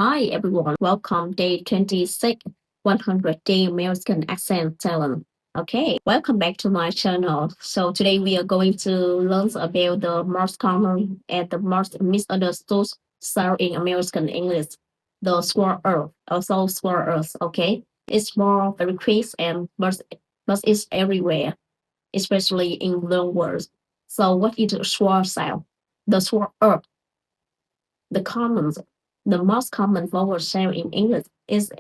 Hi everyone, welcome day 26, 100 Day American Accent Challenge. Okay, welcome back to my channel. So today we are going to learn about the most common and the most misunderstood sound in American English. The Schwa, also Schwa, okay? It's more very crisp and but it's everywhere, especially in long words. So what is the Schwa sound? The Schwa, the common, the most common vowel sound in English is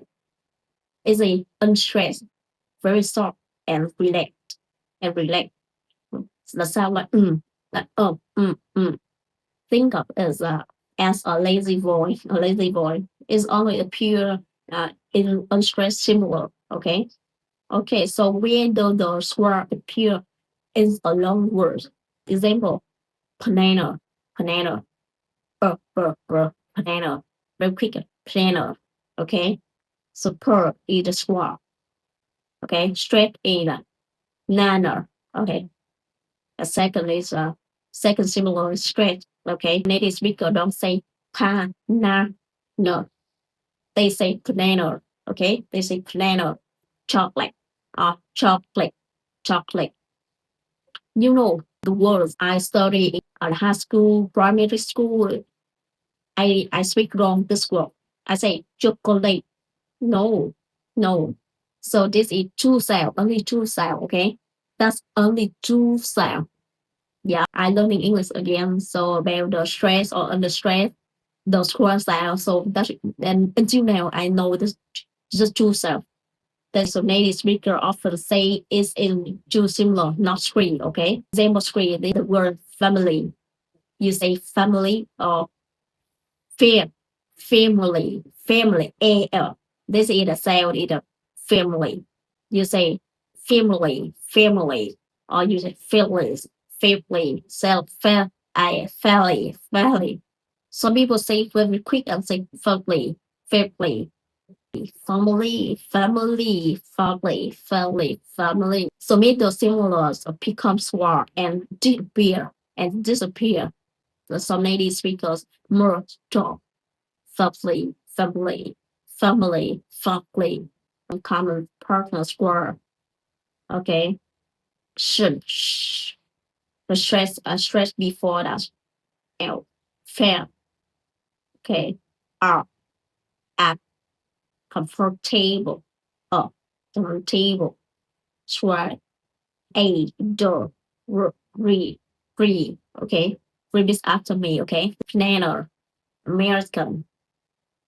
a unstressed, very soft and relaxed. The sound like Think of as a lazy voice. A lazy voice is only appear in unstressed symbol. Okay. Okay. So when the swear appear in a long word, example, banana, banana, banana, very quick, banana. Okay. So per is the swear. Okay. Straight in nana. Okay. A second is second similar is straight. Okay. Native speaker don't say pa na no. They say banana. Okay. They say banana, chocolate, chocolate, chocolate. You know the words I study in high school, primary school. I speak wrong this word. I say chocolate. No, no. So this is two sound, only two sound. Okay. That's only two sound. Yeah, I learning English again. So about the stress or under stress, the cross out. So that's and until now I know this just two self. That's so native speaker often say is in two similar, not screen. Okay, example screen the word family. You say family or fam, family. This is the sound is a family. You say family, or you say family. Some people say very quick and say family, family. So middle symbols become sword and disappear. Some native speakers merge talk family, common partner square. Okay. Sh. The stress before that. L. Fair. Okay. R. At. Comfortable. Table. Try. A. Door. Re. Free. Okay. Read this after me. Okay. Planner. American.